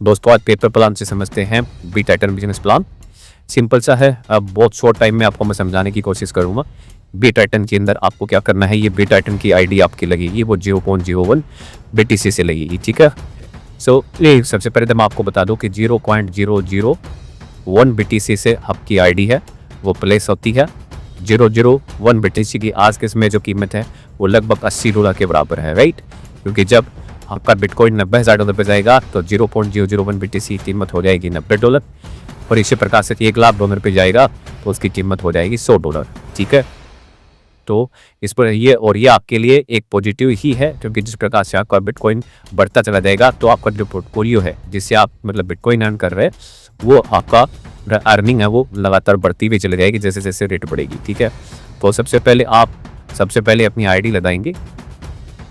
दोस्तों आज paper plan से समझते हैं B Titan business plan. Simple सा है, अब बहुत शॉर्ट टाइम में आपको मैं समझाने की कोशिश करूंगा। बी टाइटन के अंदर आपको क्या करना है, ये बी टाइटन की आईडी आपकी लगेगी वो 0.01 BTC से लगेगी, ठीक है। ये सबसे पहले तो मैं आपको बता दूं कि 0.001 BTC से आपकी आईडी है वो प्लेस होती है। 001 BTC की आज के समय जो कीमत है वो लगभग $80 के बराबर है, राइट। क्योंकि जब आपका बिटकॉइन $90,000 पे जाएगा तो 0.001 BTC कीमत हो जाएगी $90, और इसी प्रकार से $1,00,000 पे जाएगा तो उसकी कीमत हो जाएगी $100, ठीक है। तो इस पर ये आपके लिए एक पॉजिटिव ही है, क्योंकि जिस प्रकार से आपका बिटकॉइन बढ़ता चला जाएगा तो आपका जो पोर्टफोलियो है जिससे आप मतलब बिटकॉइन अर्न कर रहे हैं वो आपका अर्निंग है वो लगातार बढ़ती हुई चली जाएगी जैसे जैसे रेट बढ़ेगी, ठीक है। तो सबसे पहले अपनी आईडी लगाएंगे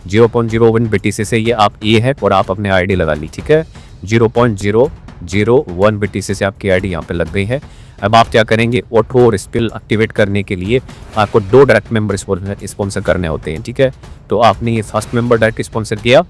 0.01 BTC से, ये आप ये है और आप अपने आईडी लगा ली, ठीक है। 0.001 BTC से आपकी आईडी यहाँ पे लग गई है। अब आप क्या करेंगे, ऑटो और स्पिल एक्टिवेट करने के लिए आपको 2 डायरेक्ट मेंबर स्पॉन्सर करने होते हैं, ठीक है। तो आपने ये फर्स्ट मेंबर डायरेक्ट स्पॉन्सर किया,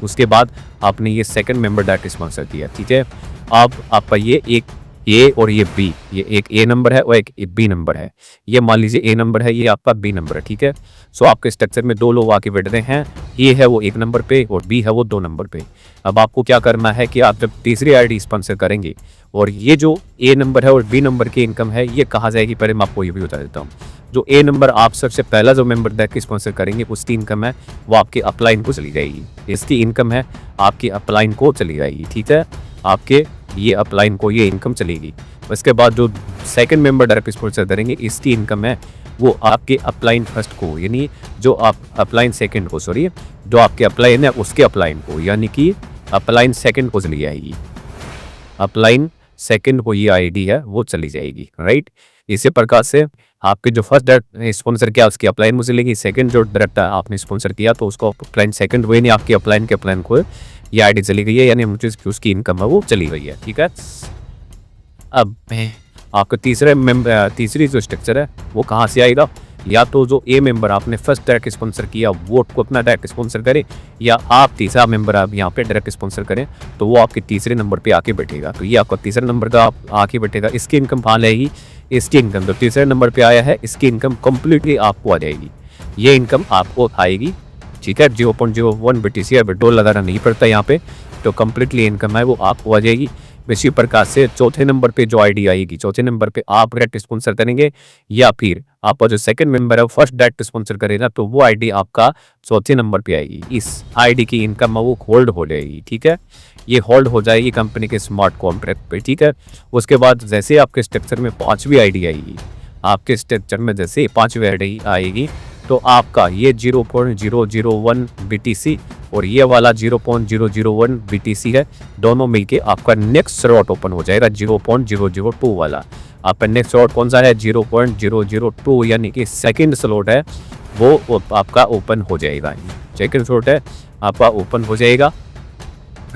उसके बाद आपने ये सेकंड मेंबर डायरेक्ट स्पॉन्सर किया, ठीक है। अब आपका ये एक ए और ये बी, ये एक ए नंबर है और एक बी नंबर है। ये मान लीजिए ए नंबर है, ये आपका बी नंबर है, ठीक है। आपके स्ट्रक्चर में 2 लोग आके बैठ रहे हैं, ए है वो 1 नंबर पे और बी है वो 2 नंबर पे। अब आपको क्या करना है कि आप जब तीसरी आईडी स्पॉन्सर करेंगे और ये जो ए नंबर है और बी नंबर की इनकम है ये कहाँ जाएगी, पहले मैं आपको ये भी बता देता हूँ। जो ए नंबर आप सबसे पहला जो मेंबर देख स्पॉन्सर करेंगे उसकी इनकम है वो आपके अपलाइन को चली जाएगी। इसकी इनकम है आपकी अपलाइन को चली जाएगी, ठीक है। आपके ये अपलाइन को ये इनकम चलेगी। उसके बाद जो सेकंड मेंबर डायरेक्ट स्पॉन्सर करेंगे इसकी इनकम है वो आपके अपलाइन फर्स्ट को, यानी जो आप अपलाइन सेकंड को, सॉरी जो आपके अपलाइन है उसके अपलाइन को, यानी कि अपलाइन सेकंड को चली जाएगी। अपलाइन सेकंड को ये आईडी है वो चली जाएगी, राइट। इसी प्रकार से आपके जो फर्स्ट डायरेक्ट स्पॉन्सर किया उसकी अपलाइन में चलेगी, सेकंड जो डायरेक्ट आपने स्पॉन्सर किया तो उसको अपलाइन सेकंड वो, यानी आपके अपलाइन के अपलाइन को ये आईडी चली गई है, यानी उसकी इनकम है वो चली गई है, ठीक है। अब आपका तीसरी जो स्ट्रक्चर है वो कहाँ से आएगा, या तो जो ए मेंबर आपने फर्स्ट डायरेक्ट स्पॉन्सर किया वो को अपना डायरेक्ट स्पॉन्सर करे, या आप तीसरा मेंबर आप यहाँ पे डायरेक्ट स्पॉन्सर करें तो वो आपके तीसरे नंबर पे आके बैठेगा। तो ये आपका तीसरे नंबर का आके बैठेगा, इसकी इनकम कहाँ लेगी, इसकी इनकम जो तीसरे नंबर पे आया है इसकी इनकम कंप्लीटली आपको आ जाएगी, ये इनकम आपको आएगी, ठीक है। 0.01 BTC विड्रॉल लगाना नहीं पड़ता यहाँ पे, तो कंप्लीटली इनकम है वो आपको आ जाएगी। इसी प्रकार से चौथे नंबर पे जो आईडी आएगी, चौथे नंबर पे आप डायरेक्ट स्पॉन्सर करेंगे या फिर आपका जो सेकंड मेंबर है फर्स्ट डायरेक्ट स्पॉन्सर करेगा तो वो आईडी आपका चौथे नंबर पे आएगी। इस आईडी की इनकम वो होल्ड हो जाएगी, ठीक है। ये होल्ड हो जाएगी कंपनी के स्मार्ट कॉन्ट्रैक्ट पे, ठीक है। उसके बाद जैसे आपके स्ट्रक्चर में 5वीं आईडी आएगी, आपके स्ट्रक्चर में जैसे 5वीं आईडी आएगी तो आपका ये 0.001 BTC और ये वाला 0.001 BTC है, दोनों मिलके आपका नेक्स्ट स्लॉट ओपन हो जाएगा 0.002 वाला। आपका नेक्स्ट स्लॉट कौन सा है, 0.002, यानी कि सेकंड स्लॉट है वो आपका ओपन हो जाएगा। सेकंड स्लॉट है आपका ओपन हो जाएगा।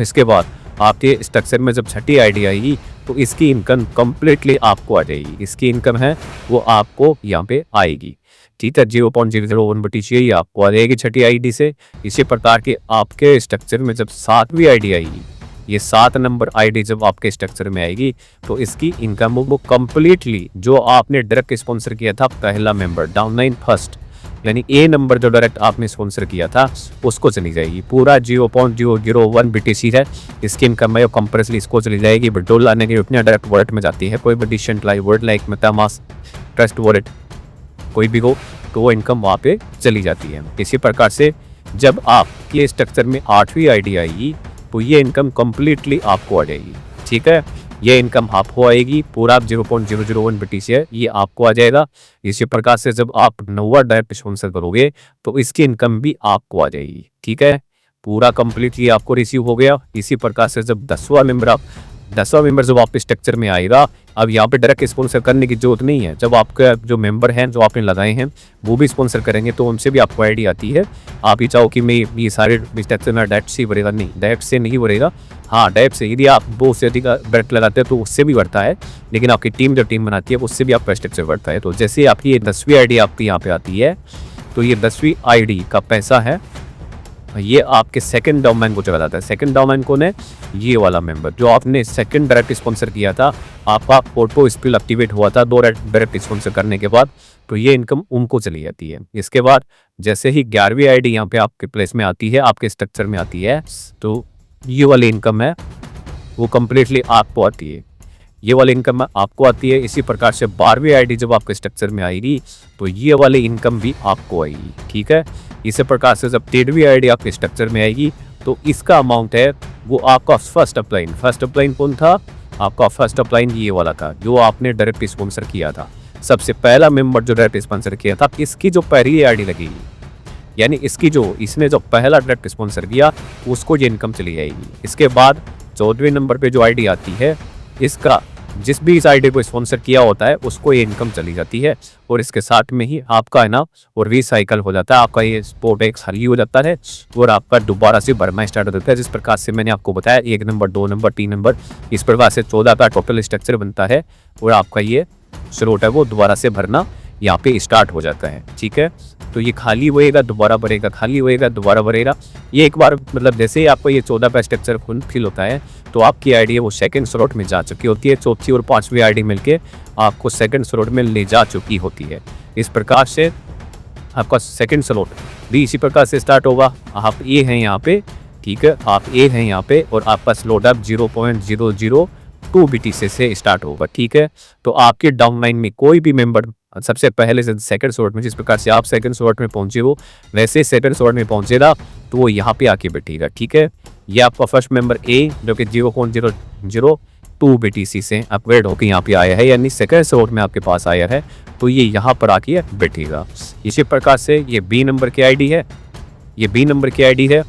इसके बाद आपके स्ट्रक्चर में जब छठी आईडी आएगी तो इसकी इनकम कंप्लीटली आपको आ जाएगी, इसकी इनकम है वो आपको यहाँ पे आएगी, ठीक है। 0.001 BTC ये आपको आ जाएगी छठी आईडी से। इसी प्रकार के आपके स्ट्रक्चर में जब 7वीं आईडी आएगी, ये 7 नंबर आईडी जब आपके स्ट्रक्चर में आएगी तो इसकी इनकम वो कंप्लीटली जो आपने डायरेक्ट स्पॉन्सर किया था पहला मेंबर डाउनलाइन फर्स्ट, यानी ए नंबर जो डायरेक्ट आपने स्पॉन्सर किया था उसको चली जाएगी। पूरा 0.001 BTC है, इसकी इनकम है कंप्रेसली इसको चली जाएगी। विड्रॉल लाने के अपने डायरेक्ट वॉलेट में जाती है, कोई भी decentralised wallet like MetaMask, Trust Wallet कोई भी हो तो वो इनकम वहाँ पे चली जाती है। इसी प्रकार से जब आपके स्ट्रक्चर में 8वीं आईडी आएगी तो ये इनकम कंप्लीटली आपको आ जाएगी, ठीक है। ये इनकम आपको आएगी, पूरा 0.001 BTC है ये आपको आ जाएगा। इसी प्रकार से जब आप 9वां डायरेक्ट स्पॉन्सर करोगे तो इसकी इनकम भी आपको आ जाएगी, ठीक है। पूरा कंप्लीटली आपको रिसीव हो गया। इसी प्रकार से जब 10वां मेंबर जब आप स्ट्रक्चर में आएगा, अब यहाँ पे डायरेक्ट स्पॉन्सर करने की जरूरत नहीं है। जब आपका जो मेंबर हैं जो आपने लगाए हैं वो भी स्पॉन्सर करेंगे तो उनसे भी आपको आईडी आती है। आप ही चाहो कि मैं ये सारे स्ट्रक्चर में डायरेक्ट से भरेगा, नहीं डायरेक्ट से नहीं भरेगा, हाँ डायरेक्ट से यदि आप बहुत से अधिक डायरेक्ट लगाते हैं तो उससे भी बढ़ता है, लेकिन आपकी टीम जो टीम बनाती है उससे भी आपका स्ट्रक्चर बढ़ता है। तो जैसे आपकी ये 10वीं आईडी आपकी यहाँ पे आती है तो ये 10वीं आईडी का पैसा है ये आपके सेकंड डोमेन को चला जाता है। सेकंड डोमेन कौन है? ये वाला मेंबर जो आपने सेकंड डायरेक्ट स्पॉन्सर किया था, आपका ऑटो स्पिल एक्टिवेट हुआ था 2 डायरेक्ट स्पॉन्सर करने के बाद, तो ये इनकम उनको चली जाती है। इसके बाद जैसे ही 11वीं आईडी यहाँ पे आपके प्लेस में आती है, आपके स्ट्रक्चर में आती है, तो ये वाली इनकम है वो कम्प्लीटली आपको आती है। ये वाली इनकम आपको आती है। इसी प्रकार से 12वीं आईडी जब आपके स्ट्रक्चर में आएगी तो ये वाली इनकम भी आपको आएगी। ठीक है, इसी प्रकार से जब 13वीं आईडी आपके स्ट्रक्चर में आएगी तो इसका अमाउंट है वो आपका फर्स्ट अपलाइन कौन था? आपका फर्स्ट अपलाइन ये वाला था जो आपने डायरेक्ट स्पॉन्सर किया था। सबसे पहला मेंबर जो डायरेक्ट स्पॉन्सर किया था, इसकी जो पहली आईडी लगेगी, यानी इसने जो पहला डायरेक्ट स्पॉन्सर किया उसको ये इनकम चली जाएगी। इसके बाद 14वें नंबर पे जो आईडी आती है, इसका जिस भी इस आईडी को स्पॉन्सर किया होता है उसको ये इनकम चली जाती है, और इसके साथ में ही आपका है ना और रिसाइकल हो जाता है, आपका ये स्पोर्ट एक खाली हो जाता है और आपका दोबारा से भरना स्टार्ट हो जाता है। जिस प्रकार से मैंने आपको बताया 1 नंबर 2 नंबर 3 नंबर, इस प्रकार से 14 का टोटल स्ट्रक्चर बनता है और आपका ये स्लॉट है वो दोबारा से भरना यहाँ पे स्टार्ट हो जाता है। ठीक है, तो ये खाली होएगा दोबारा भरेगा, खाली होएगा दोबारा भरेगा। ये एक बार मतलब जैसे ही आपको ये 14 का स्ट्रक्चर फिल होता है तो आपकी आईडी है वो सेकंड स्लॉट में जा चुकी होती है। चौथी और 5वीं आईडी मिलके आपको सेकंड स्लॉट में ले जा चुकी होती है। इस प्रकार से आपका सेकंड स्लॉट भी इसी प्रकार से स्टार्ट होगा। आप ए हैं यहाँ पे, ठीक है, आप ए हैं यहाँ पे और आपका स्लॉट अब 0.002 BTC से स्टार्ट होगा। ठीक है, तो आपके डाउन लाइन में कोई भी मेंबर सबसे पहले से सेकंड स्लॉट में, जिस प्रकार से आप सेकंड स्लॉट में पहुंचे हो वैसे सेकंड स्लॉट में पहुंचेगा तो वो यहाँ पे आके बैठेगा। ठीक है, ये आपका फर्स्ट मेंबर ए जो कि 0.002 BTC से अपग्रेड होकर यहाँ पे आया है, यानी सेकंड स्लॉट में आपके पास आया है, तो ये यहाँ पर आके बैठेगा। इसी प्रकार से ये बी नंबर की आईडी है, ये बी नंबर की आईडी है,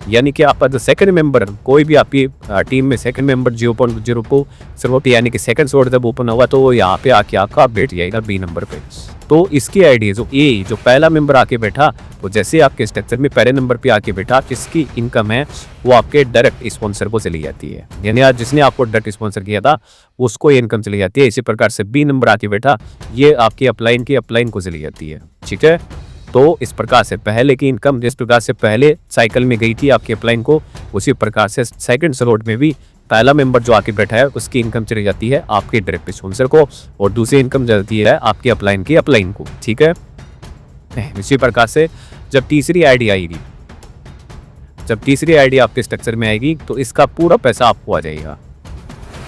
यानी कि आपका जो सेकंड मेंबर कोई भी आपकी टीम में सेकंड मेंबर 0.0 स्लॉट यानी कि सेकंड स्लॉट जब ओपन होगा तो वो यहाँ पे आके आपका बैठ जाएगा बी नंबर पे। तो इसकी आईडी जो ए जो पहला मेंबर आके बैठा, तो जैसे आपके स्ट्रक्चर में पहले नंबर पे आके बैठा, जिसकी इनकम है वो आपके डायरेक्ट स्पॉन्सर को चली जाती है, यानी आज जिसने आपको डायरेक्ट स्पॉन्सर किया था उसको ये इनकम चली जाती है। इसी प्रकार से बी नंबर आके बैठा, ये आपकी अपलाइन को चली जाती है। ठीक है, तो इस प्रकार से पहले की इनकम जिस प्रकार से पहले साइकिल में गई थी आपके अपलाइन को, उसी प्रकार से सेकंड स्लॉट में भी पहला मेंबर जो आके बैठा है उसकी इनकम चली जाती है आपके डायरेक्ट स्पॉन्सर को, और दूसरी इनकम जाती है आपके अपलाइन को। ठीक है, इसी प्रकार से जब तीसरी आईडी आएगी, जब तीसरी आईडी आपके स्ट्रक्चर में आएगी तो इसका पूरा पैसा आपको आ जाएगा,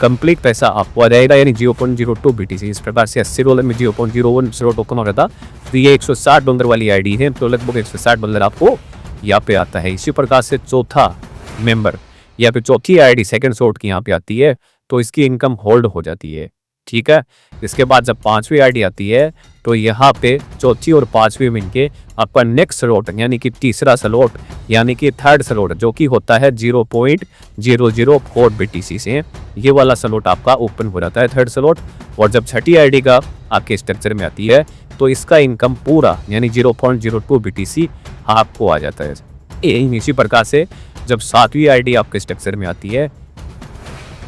कंप्लीट पैसा आपको आ जाएगा, यानी 0.02 BTC। इस प्रकार से $80 में 0.01 स्लॉट ओपन हो रहा था, तो ये $160 वाली आईडी है, तो लगभग $160 आपको यहाँ पे आता है। इसी प्रकार से चौथा मेंबर या फिर चौथी आईडी सेकंड स्लॉट की यहाँ पे आती है तो इसकी इनकम होल्ड हो जाती है। ठीक है, इसके बाद जब 5वीं आईडी आती है तो यहाँ पे चौथी और 5वीं में इनके आपका नेक्स्ट स्लॉट यानी कि तीसरा स्लॉट यानी कि थर्ड स्लॉट जो कि होता है 0.004 BTC से, ये वाला स्लॉट आपका ओपन हो जाता है थर्ड स्लॉट। और जब छठी आईडी का आपके स्ट्रक्चर में आती है तो इसका इनकम पूरा यानी 0.02 BTC आपको आ जाता है। इसी प्रकार से जब 7वीं आईडी आपके स्ट्रक्चर में आती है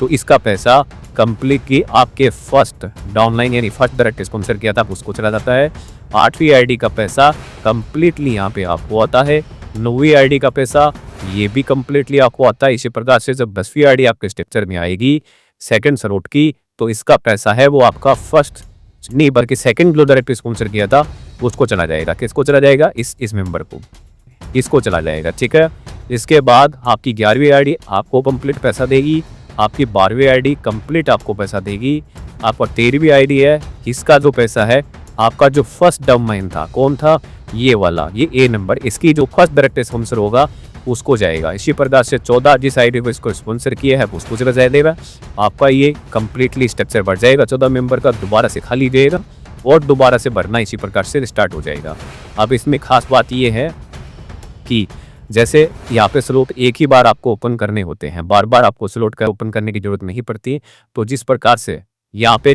तो इसका पैसा कंप्लीटली आपके फर्स्ट डाउनलाइन यानी फर्स्ट डायरेक्ट स्पॉन्सर किया था उसको चला जाता है। 8वीं आईडी का पैसा कंप्लीटली यहाँ पे आपको आता है। 9वीं आईडी का पैसा ये भी कंप्लीटली आपको आता है। इसी प्रकार से जब 10वीं आईडी आपके स्ट्रक्चर में आएगी सेकंड स्लॉट की, तो इसका पैसा है वो आपका फर्स्ट नहीं बल्कि सेकंड जो डायरेक्ट स्पॉन्सर किया था उसको चला जाएगा। किसको चला जाएगा? इस मेंबर को, इसको चला जाएगा। ठीक है, इसके बाद आपकी 11वीं आईडी आपको कंप्लीट पैसा देगी, आपकी 12वीं आईडी कंप्लीट आपको पैसा देगी, आपका 13वीं आईडी है, इसका जो पैसा है आपका जो फर्स्ट डोमेन था कौन था? ये वाला, ये ए नंबर, इसकी जो फर्स्ट डायरेक्ट स्पॉन्सर होगा उसको जाएगा। इसी प्रकार से 14 जिस आईडी को इसको स्पॉन्सर किया है उसको चला जाएगा। आपका ये कंप्लीटली स्ट्रक्चर बढ़ जाएगा, 14 मेंबर का दोबारा से खाली जाएगा और दोबारा से भरना इसी प्रकार से स्टार्ट हो जाएगा। अब इसमें खास बात ये है कि जैसे यहाँ पे स्लॉट एक ही बार आपको ओपन करने होते हैं, बार बार आपको स्लॉट का ओपन करने की जरूरत नहीं पड़ती। तो जिस प्रकार से यहाँ पे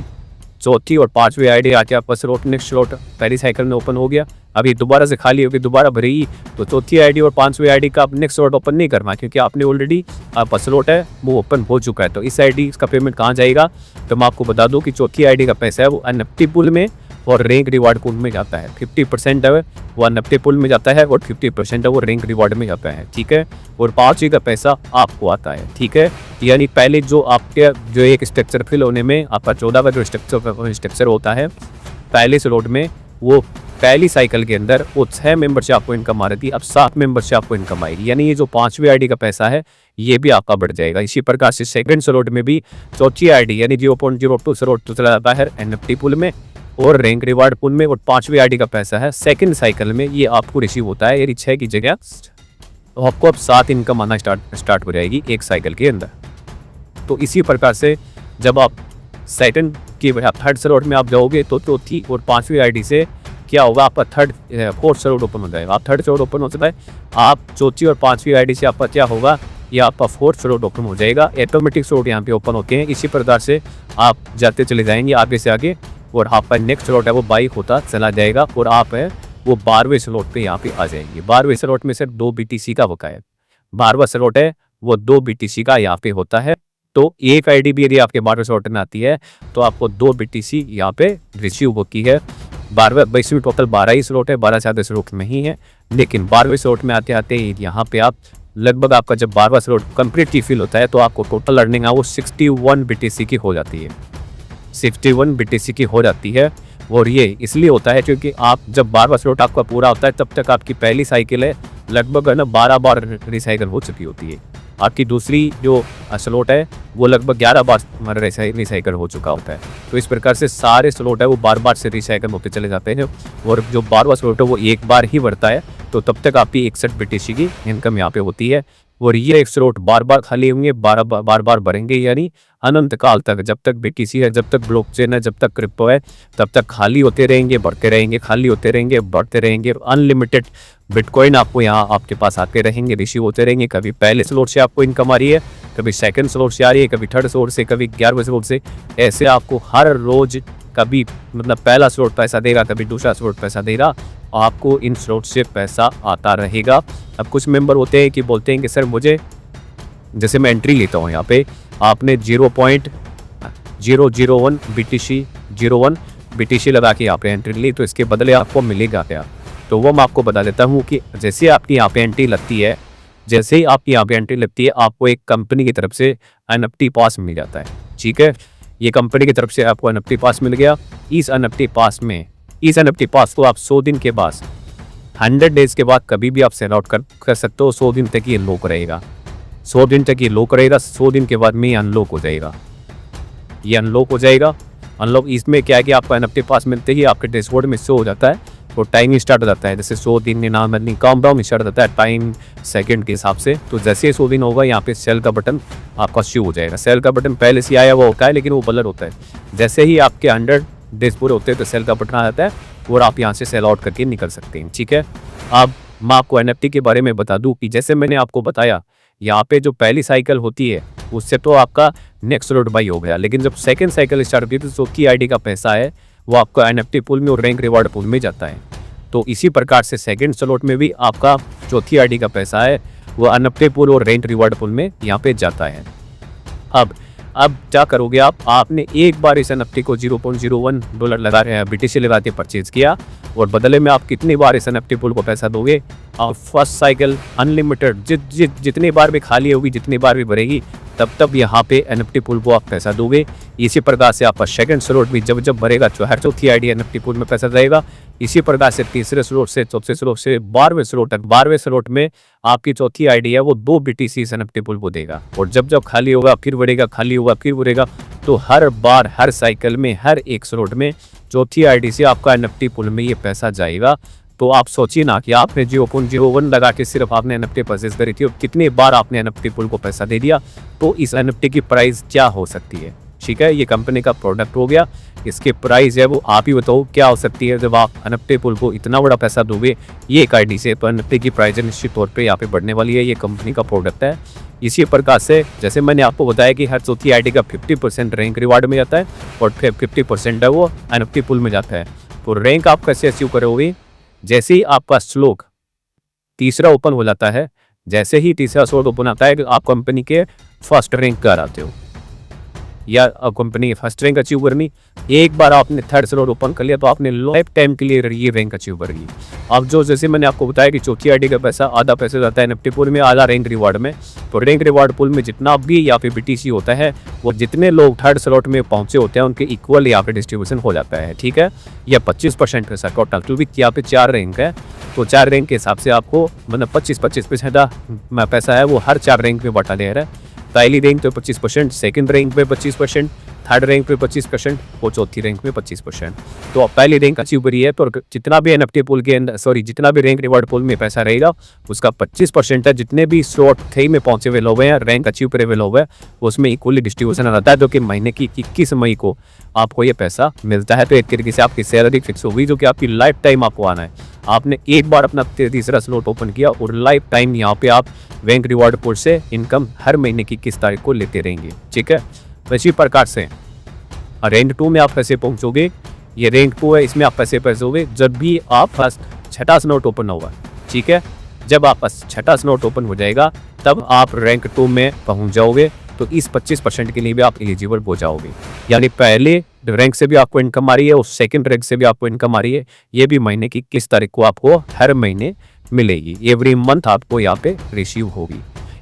चौथी और 5वीं आईडी आके आपका स्लॉट नेक्स्ट स्लॉट पहली साइकिल में ओपन हो गया, अभी दोबारा से खाली होगी, दोबारा भरेगी, तो चौथी आईडी और 5वीं आईडी का आप नेक्स्ट स्लॉट ओपन नहीं करना क्योंकि आपने ऑलरेडी आपका स्लॉट है वो ओपन हो चुका है। तो इस आईडी का पेमेंट कहाँ जाएगा? तो मैं आपको बता दूं कि चौथी आईडी का पैसा है वो NFT पूल में और रैंक रिवार्ड पूल में जाता है। 50% है वो एनएफटी पूल में जाता है और 50% है वो रैंक रिवार्ड में जाता है, ठीक है। और 5 का पैसा आपको आता है, ठीक है। यानी पहले जो आपके जो एक स्ट्रक्चर फिल होने में आपका 14 का जो स्ट्रक्चर होता है पहले स्लॉट में, वो पहली साइकिल के अंदर वो 6 मेंबर से आपको इनकम आ रही थी, अब 7 मेंबर से आपको इनकम आएगी। यानी ये जो 5वीं आईडी का पैसा है ये भी आपका बढ़ जाएगा। इसी प्रकार से सेकंड स्लॉट में भी चौथी आईडी यानी 0.02 स्लॉट तो चला जाता है एनएफटी पूल में और रैंक रिवार्ड पूल में, और 5वीं आईडी का पैसा है सेकंड साइकिल में ये आपको रिसीव होता है। यानी 6 की जगह तो आपको अब 7 इनकम आना स्टार्ट हो जाएगी एक साइकिल के अंदर। तो इसी प्रकार से जब आप सेकंड की थर्ड स्लॉट में आप जाओगे तो चौथी और 5वीं आईडी से क्या होगा, आपका फोर्थ स्लॉट ओपन हो जाएगा। आप थर्ड स्लॉट ओपन हो जाता है, आप चौथी और 5वीं आईडी से आपका क्या होगा, ये आपका फोर्थ स्लॉट ओपन हो जाएगा। ऑटोमेटिक स्लॉट यहाँ पे ओपन होते हैं। इसी प्रकार से आप जाते चले जाएंगे आगे से आगे और आपका नेक्स्ट स्लॉट है वो बाइक होता चला जाएगा और आप है वो 12वें स्लॉट पे यहाँ पे आ जाएंगे। 12वें स्लॉट में सिर्फ 2 BTC का बकाया है। 12वां स्लॉट है वो 2 BTC का यहाँ पे होता है। तो एक आईडी भी यदि आपके 12वें स्लॉट में आती है तो आपको 2 BTC यहाँ पे रिसीव होती है। 22वें टोटल 12 ही स्लॉट है, 12 से ज़्यादा स्लॉट नहीं है, लेकिन 12वें स्लॉट में आते आते यहाँ पे आप लगभग आपका जब 12वां स्लॉट कंप्लीटली फिल होता है तो आपको टोटल अर्निंग है वो 61 BTC की हो जाती है। 61 BTC की हो जाती है और ये इसलिए होता है क्योंकि आप जब 12वां स्लॉट आपका पूरा होता है तब तक आपकी पहली साइकिल है लगभग है ना 12 बार रिसाइकिल हो चुकी होती है। आपकी दूसरी जो स्लॉट है वो लगभग 11 बार रिसाइकिल हो चुका होता है। तो इस प्रकार से सारे स्लॉट है वो बार बार से रिसाइकिल होते चले जाते हैं और जो 12वां स्लॉट है वो एक बार ही बढ़ता है। तो तब तक आपकी 61 BTC की इनकम यहाँ पे होती है और ये एक स्लॉट बार बार खाली होंगे, बार बार भरेंगे, यानी अनंत काल तक। जब तक BTC है, जब तक ब्लॉकचेन है, जब तक क्रिप्टो है, तब तक खाली होते रहेंगे, बढ़ते रहेंगे, खाली होते रहेंगे, बढ़ते रहेंगे। अनलिमिटेड बिटकॉइन आपको यहाँ आपके पास आते रहेंगे, रिसीव होते रहेंगे। कभी पहले स्लॉट से आपको इनकम आ रही है, कभी सेकंड स्लॉट से आ रही है, कभी थर्ड स्लॉट से, कभी 11वें स्लॉट से। ऐसे आपको हर रोज कभी मतलब पहला स्लॉट पैसा देगा, कभी दूसरा स्लॉट पैसा देगा, आपको इन स्लॉट से पैसा आता रहेगा। अब कुछ मेंबर होते हैं कि बोलते हैं कि सर मुझे, जैसे मैं एंट्री लेता हूँ यहाँ पे, आपने 0.001 BTC लगा के यहाँ पे एंट्री ली तो इसके बदले आपको मिलेगा क्या, तो वो मैं आपको बता देता हूँ कि जैसे आपकी यहाँ पे एंट्री लगती है, जैसे ही आपकी यहाँ पे एंट्री लगती है आपको एक कंपनी की तरफ से NFT पास मिल जाता है, ठीक है। ये कंपनी की तरफ से आपको NFT पास मिल गया। इस NFT पास को आप 100 दिन के बाद 100 डेज के बाद कभी भी आप सेल आउट कर सकते हो। 100 दिन तक ये लॉक रहेगा, 100 दिन तक ये लॉक रहेगा। 100 दिन के बाद में ये अनलॉक हो जाएगा, ये अनलॉक हो जाएगा। अनलॉक इसमें क्या है कि आपको NFT पास मिलते ही आपके डैशबोर्ड में शो हो जाता है, तो टाइम स्टार्ट हो जाता है। जैसे 100 दिन नहीं काउंट डाउन स्टार्ट हो जाता है टाइम सेकंड के हिसाब से। तो जैसे 100 दिन होगा यहाँ पे सेल का बटन आपका शो हो जाएगा। सेल का बटन पहले से आया हुआ होता है लेकिन वो ब्लर होता है। जैसे ही आपके 100 डेज पूरे होते हैं तो सेल का बटन आ जाता है और आप यहाँ से सेल आउट करके निकल सकते हैं, ठीक है। अब मैं आपको NFT के बारे में बता दूँ कि जैसे मैंने आपको बताया यहाँ पे जो पहली साइकिल होती है उससे तो आपका नेक्स्ट स्लॉट बाई हो गया, लेकिन जब सेकंड साइकिल स्टार्ट होती है तो चौथी आईडी का पैसा है वो आपका NFT पूल में और रैंक रिवार्ड पूल में जाता है। तो इसी प्रकार से सेकंड स्लॉट में भी आपका चौथी आईडी का पैसा है वो NFT पूल और रैंक रिवार्ड पूल में यहाँ पे जाता है। अब क्या करोगे आपने एक बार इस NFT को $0.01 लगा BTC लगा के परचेज किया और बदले में आप कितनी बार इस NFT पूल को पैसा दोगे। आप फर्स्ट साइकिल अनलिमिटेड जितनी बार भी खाली होगी, जितनी बार भी भरेगी, तब यहाँ पे NFT पूल को आप पैसा दोगे। इसी प्रकार से आपका सेकंड स्लॉट भी जब भरेगा हर चौथी आईडी NFT पूल में पैसा जाएगा। इसी प्रकार से तीसरे स्लॉट से, चौथे स्लॉट से 12वें स्लॉट तक, 12वें स्लॉट में आपकी चौथी आईडी है वो 2 BTC इस NFT पूल को देगा और जब खाली होगा फिर बढ़ेगा, खाली होगा फिर बढ़ेगा। तो हर बार हर साइकिल में हर एक स्लॉट में चौथी आईडी से आपका NFT पूल में ये पैसा जाएगा। तो आप सोचिए ना कि आपने 0.01 लगा के सिर्फ आपने NFT परचेज करी थी और कितनी बार आपने NFT पूल को पैसा दे दिया, तो इस NFT की प्राइस क्या हो सकती है, ठीक है। ये कंपनी का प्रोडक्ट हो गया, इसके प्राइस है वो आप ही बताओ क्या हो सकती है जब आप NFT पूल को इतना बड़ा पैसा दोगे ये एक आईडी से। तो NFT की प्राइस निश्चित तौर पे यहाँ पे बढ़ने वाली है, ये कंपनी का प्रोडक्ट है। इसी प्रकार से जैसे मैंने आपको बताया कि हर चौथी आईडी का 50% रैंक रिवार्ड में जाता है और फिर 50% है वो NFT पूल में जाता है। तो रैंक आप कैसे अचीव करोगे, जैसे ही आपका स्लॉट तीसरा ओपन हो जाता है, जैसे ही तीसरा स्लॉट ओपन आता है आप कंपनी के फर्स्ट रैंक कर आते हो। या कंपनी फर्स्ट रैंक अचीव करनी, एक बार आपने थर्ड स्लॉट ओपन कर लिया तो आपने लाइफ टाइम के लिए ये रैंक अचीव कर ली। अब जो जैसे मैंने आपको बताया कि चौथी आईडी का पैसा आधा पैसा जाता है NFT पूल में, आधा रैंक रिवार्ड में। तो रैंक रिवार्ड पूल में जितना भी यहाँ पे BTC होता है वो जितने लोग थर्ड स्लॉट में पहुंचे होते हैं उनके इक्वल यहाँ पे डिस्ट्रीब्यूशन हो जाता है, ठीक है। यह 25% पैसा टोटल, क्योंकि यहाँ पे 4 रैंक है तो 4 रैंक के हिसाब से आपको मतलब 25% पैसा है वो हर 4 रैंक में बांटा ले रहा है। पहली रैंक पे 25%, सेकंड रैंक पे 25%, थर्ड रैंक पे 25% और चौथी रैंक पे 25%। तो पहली रैंक अचीव करी है तो जितना भी NFT पूल के अंदर जितना भी रैंक रिवार्ड पूल में पैसा रहेगा उसका 25% है। जितने भी स्लॉट 3 में पहुंचे हुए लोग हैं, रैंक अचीव करे हुए लोग हैं, उसमें इक्वली डिस्ट्रीब्यूशन रहता है, जो कि महीने की 21 मई को आपको ये पैसा मिलता है। तो एक तरीके से आपकी सैलरी फिक्स होगी जो कि आपकी लाइफ टाइम आपको आना है। आपने एक बार अपना तीसरा स्लॉट ओपन किया और लाइफ टाइम यहाँ पे आप रैंक रिवार्ड पूल से इनकम हर महीने की 21 तारीख को लेते रहेंगे, ठीक है। इसी प्रकार से रैंक 2 में आप कैसे पहुंचोगे, ये रैंक 2 है, इसमें आप कैसे पहुंचोगे जब भी आप फर्स्ट छठा स्लॉट ओपन होगा, ठीक है। जब आप छठा स्लॉट ओपन हो जाएगा तब आप रैंक 2 में पहुंच जाओगे, तो इस 25% के लिए भी आप एलिजिबल हो जाओगे। यानी पहले रैंक से भी आपको इनकम आ रही है और सेकंड रैंक से भी आपको इनकम आ रही है, ये भी महीने की 21 तारीख को आपको हर महीने मिलेगी, एवरी मंथ आपको यहाँ पे रिसीव होगी।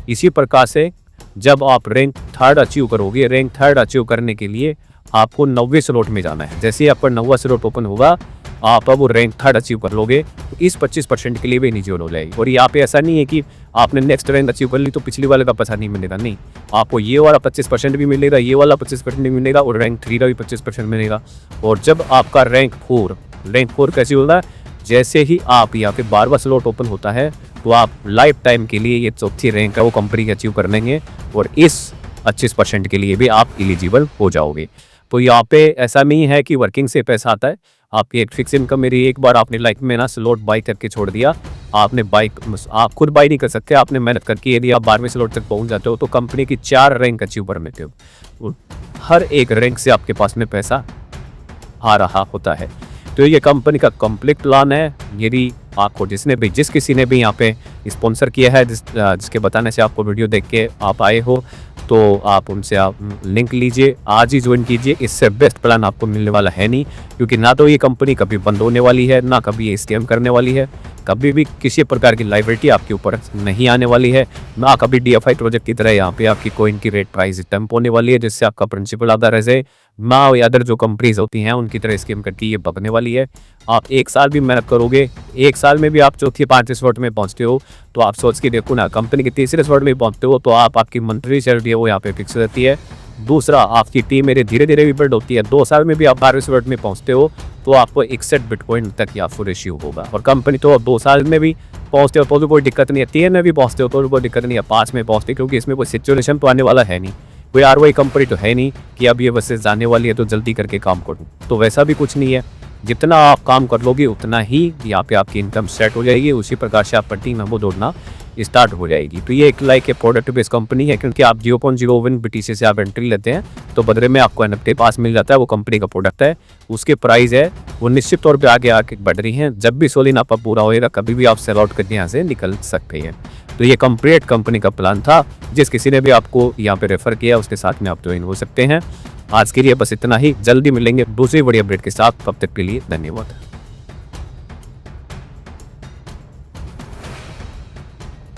इसी प्रकार से जब आप रैंक 3 अचीव करोगे, रैंक 3 अचीव करने के लिए आपको 90वें स्लॉट में जाना है। जैसे ही आपका 90वां स्लॉट ओपन होगा आप अब रैंक 3 अचीव कर लोगे तो इस 25% के लिए भी एलिजिबल हो जाएगी। और यहाँ पे ऐसा नहीं है कि आपने नेक्स्ट रैंक अचीव कर ली तो पिछली वाले का पैसा नहीं मिलेगा, नहीं, आपको ये वाला 25% भी मिलेगा, ये वाला 25% भी मिलेगा और रैंक 3 का भी 25% मिलेगा। और जब आपका रैंक 4 कैसे होता है, जैसे ही आप यहाँ पे 12वां स्लॉट ओपन होता है तो आप लाइफ टाइम के लिए ये चौथी रैंक है वो कंपनी की अचीव कर लेंगे और इस 25% के लिए भी आप एलिजिबल हो जाओगे। तो यहाँ पे ऐसा नहीं है कि वर्किंग से पैसा आता है, आपकी एक फिक्स इनकम मेरी एक बार आपने लाइफ में ना स्लॉट बाई करके छोड़ दिया, आपने आप खुद बाई नहीं कर सकते, आपने मेहनत करके यदि आप 12वें स्लॉट तक पहुंच जाते हो तो कंपनी की 4 रैंक अचीव कर लेते हो, हर एक रैंक से आपके पास में पैसा आ रहा होता है। तो ये कंपनी का कंप्लीट प्लान है। यदि आपको जिस किसी ने भी यहाँ पे स्पॉन्सर किया है, जिसके बताने से आपको वीडियो देख के आप आए हो, तो आप उनसे आप लिंक लीजिए, आज ही ज्वाइन कीजिए। इससे बेस्ट प्लान आपको मिलने वाला है नहीं, क्योंकि ना तो ये कंपनी कभी बंद होने वाली है, ना कभी ये स्कैम करने वाली है, कभी भी किसी प्रकार की लायबिलिटी आपके ऊपर नहीं आने वाली है, ना कभी DFI प्रोजेक्ट की तरह यहाँ पे आपकी कोइन की रेट प्राइस डंप होने वाली है जिससे आपका प्रिंसिपल आधा रह जाए, ना या अदर जो कंपनीज होती हैं उनकी तरह स्कीम करके ये बगने वाली है। आप 1 साल भी मेहनत करोगे, 1 साल में भी आप चौथी 5 स्लॉट में पहुंचते हो तो आप सोच के देखो ना, कंपनी के तीसरे स्लॉट में पहुंचते हो तो आपकी मंथली सैलरी है वो यहाँ पे फिक्स रहती है। दूसरा, आपकी टीम मेरे धीरे धीरे भी बिल्ड होती है। 2 साल में भी आप 12वें स्लॉट में पहुंचते हो तो आपको 61 बिटकॉइन तक आपको रेशियो होगा। और कंपनी तो 2 साल में भी पहुंचते हो तो भी कोई दिक्कत नहीं है, 3 में भी पहुंचते हो तो भी कोई दिक्कत नहीं है, 5 में पहुंचते, क्योंकि इसमें कोई सिचुएशन तो आने वाला है नहीं, कोई ROI कंपनी तो है नहीं कि अब ये बसेस जाने वाली है तो जल्दी करके काम करूँ, तो वैसा भी कुछ नहीं है। जितना आप काम कर लोगे उतना ही यहाँ पे आपकी इनकम सेट हो जाएगी, उसी प्रकार से आप टीम में दौड़ना स्टार्ट हो जाएगी। तो ये एक लाइक प्रोडक्ट बेस्ड कंपनी है, क्योंकि आप 0.01 BTC से आप एंट्री लेते हैं तो बदले में आपको NFT पास मिल जाता है, वो कंपनी का प्रोडक्ट है, उसके प्राइस है वो निश्चित तौर पे आगे आके बढ़ रही है। जब भी सोलिन आपका पूरा होएगा कभी भी आप सेल आउट करके यहाँ से निकल सकते हैं। तो ये कंप्लीट कंपनी का प्लान था, जिस किसी ने भी आपको यहाँ पे रेफर किया उसके साथ में आप ज्वाइन हो सकते हैं। आज के लिए बस इतना ही, जल्दी मिलेंगे दूसरी बड़ी अपडेट के साथ, तब तक के लिए धन्यवाद।